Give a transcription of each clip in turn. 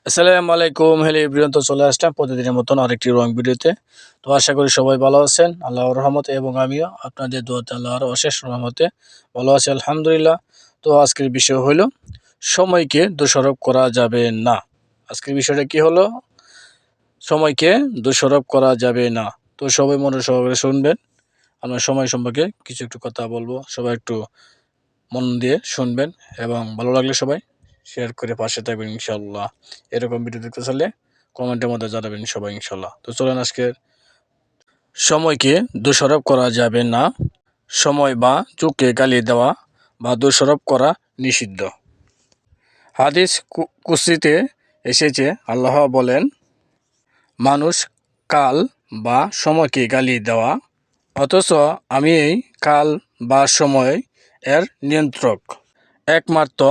আসসালামু আলাইকুম। Hello everyone, তো চলে আসলাম প্রতিদিনের মতন আরেকটি রং ভিডিওতে। তো আশা করি সবাই ভালো আছেন আল্লাহর রহমতে, এবং আমিও আপনাদের দোয়াতে আল্লাহর অশেষ রহমতে ভালো আছি আলহামদুলিল্লাহ। তো আজকের বিষয় হলো সময়কে দোষারোপ করা যাবে না। আজকের বিষয়টা কি হলো? সময়কে দোষারোপ করা যাবে না। তো সবাই মনে সহকারে শুনবেন। আমরা সময় সম্পর্কে কিছু একটু কথা বলবো, সবাই একটু মন দিয়ে শুনবেন এবং ভালো লাগলে সবাই শেয়ার করে পাশে থাকবেন ইনশাল্লাহ। এরকম ভিডিও দেখতে চাইলে কমেন্টের মধ্যে জানাবেন সবাই ইনশাল্লাহ। তো চলেন আজকে সময়কে দোষারোপ করা যাবে না। সময় বা যুগকে গালি দেওয়া বা দোষারোপ করা নিষিদ্ধ। হাদিস কুদসিতে এসেছে, আল্লাহ বলেন, মানুষ কাল বা সময়কে গালি দেওয়া, অথচ আমি এই কাল বা সময় এর নিয়ন্ত্রক। একমাত্র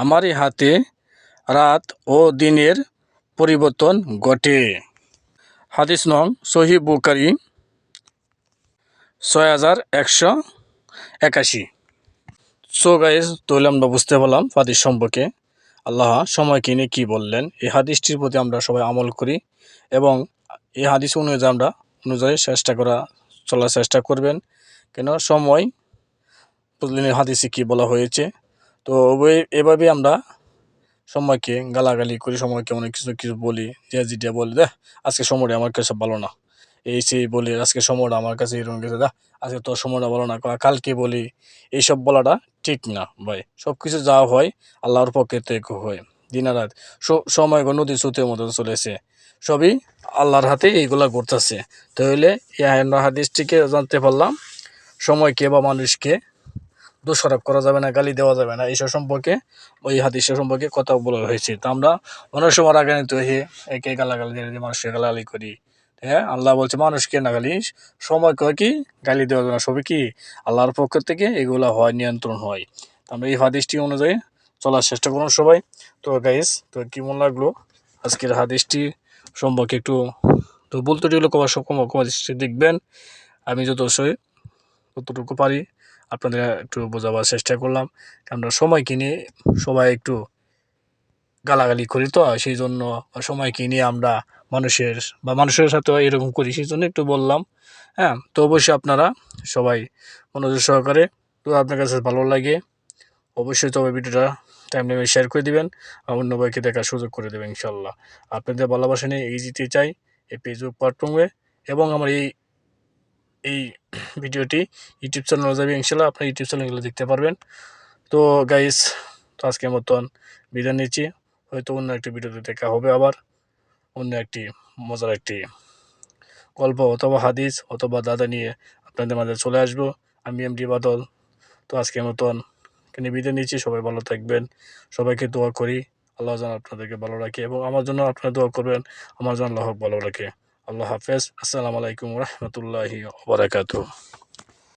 আমারই হাতে রাত ও দিনের পরিবর্তন ঘটে। হাদিস নং সহিহ বুখারী 6181। সো গাইস, তাহলে আমরা বুঝতে পারলাম হাদিস সম্পর্কে আল্লাহ সময়কে নিয়ে কী বললেন। এই হাদিসটির প্রতি আমরা সবাই আমল করি এবং এই হাদিস অনুযায়ী চলার চেষ্টা করবেন। কেন সময় প্রতিদিনের হাদিসে কী বলা হয়েছে, তো এভাবে আমরা সময়কে গালাগালি করি, সময়কে অনেক কিছু কিছু বলি, যে যেটা বলি, দেখ আজকে সময়টা আমার কাছে ভালো না, এই সেই বলি, আজকে সময়টা আমার কাছে এরকম গেছে, দেখ আজকে তোর সময়টা ভালো না, কালকে বলি। এইসব বলাটা ঠিক না ভাই। সব কিছু যা হয় আল্লাহর পক্ষে থেকে হয়। দিন আর রাত সময় নদী স্রোতের মতো চলেছে, সবই আল্লাহর হাতে এইগুলা ঘটতেছে। তাহলে এই হাদিসটিকে জানতে পারলাম সময়কে বা মানুষকে দোষারোপ করা যাবে না, গালি দেওয়া যাবে না, এইসব সম্পর্কে ওই হাদিসের সম্পর্কে কথা বলা হয়েছে। তো আমরা অনেক সময় রাগান্বিত হয়ে একে গালাগালি দিয়ে মানুষকে গালাগালি করি। হ্যাঁ, আল্লাহ বলছে মানুষকে না গালি, সময়কে কি গালি দেওয়া যাবে না, সবই কি আল্লাহর পক্ষ থেকে এগুলো হয়, নিয়ন্ত্রণ হয়। তো আমরা এই হাদিসটি অনুযায়ী চলার চেষ্টা করুন সবাই। তো গাইস, তো কেমন লাগলো আজকের হাদিসটি সম্পর্কে একটু, তো বলতে গেলে কমা দেখবেন। আমি যতটুকু পারি আপনাদের একটু বোঝাবার চেষ্টা করলাম। আমরা সময়কে নিয়ে সবাই একটু গালাগালি করি, তো সেই জন্য সময়কে নিয়ে আমরা মানুষের সাথে এরকম করি, সেই জন্য একটু বললাম। হ্যাঁ, তো অবশ্যই আপনারা সবাই মনোযোগ সহকারে, তো আপনার কাছে ভালো লাগে অবশ্যই তবে ভিডিওটা টাইম নেমে শেয়ার করে দিবেন, অন্য ভাইকে দেখার সুযোগ করে দেবেন ইনশাল্লাহ। আপনাদের ভালোবাসা নিয়ে এগিয়ে যেতে চাই এই ফেসবুক প্ল্যাটফর্মে, এবং আমার এই ভিডিওটি ইউটিউব চ্যানেলে যাবে ইনশাল্লাহ, আপনার ইউটিউব চ্যানেলগুলো দেখতে পারবেন। তো গাইস, তো আজকের মতন বিদায় নিচ্ছি। হয়তো অন্য একটি ভিডিওতে দেখা হবে, আবার অন্য একটি মজার একটি গল্প অথবা হাদিস অথবা দাদা নিয়ে আপনাদের মাঝে চলে আসবো। আমি এমডি বাদল। তো আজকের মতন এখানে বিদায় নিচ্ছি। সবাই ভালো থাকবেন, সবাইকে দোয়া করি আল্লাহ যেন আপনাদেরকে ভালো রাখে, এবং আমার জন্য আপনারা দোয়া করবেন আমার যেন আল্লাহ ভালো রাখে। আল্লাহ হাফেজ। আসসালামু আলাইকুম রহমতুল্লাহি ওয়া বারাকাতুহু।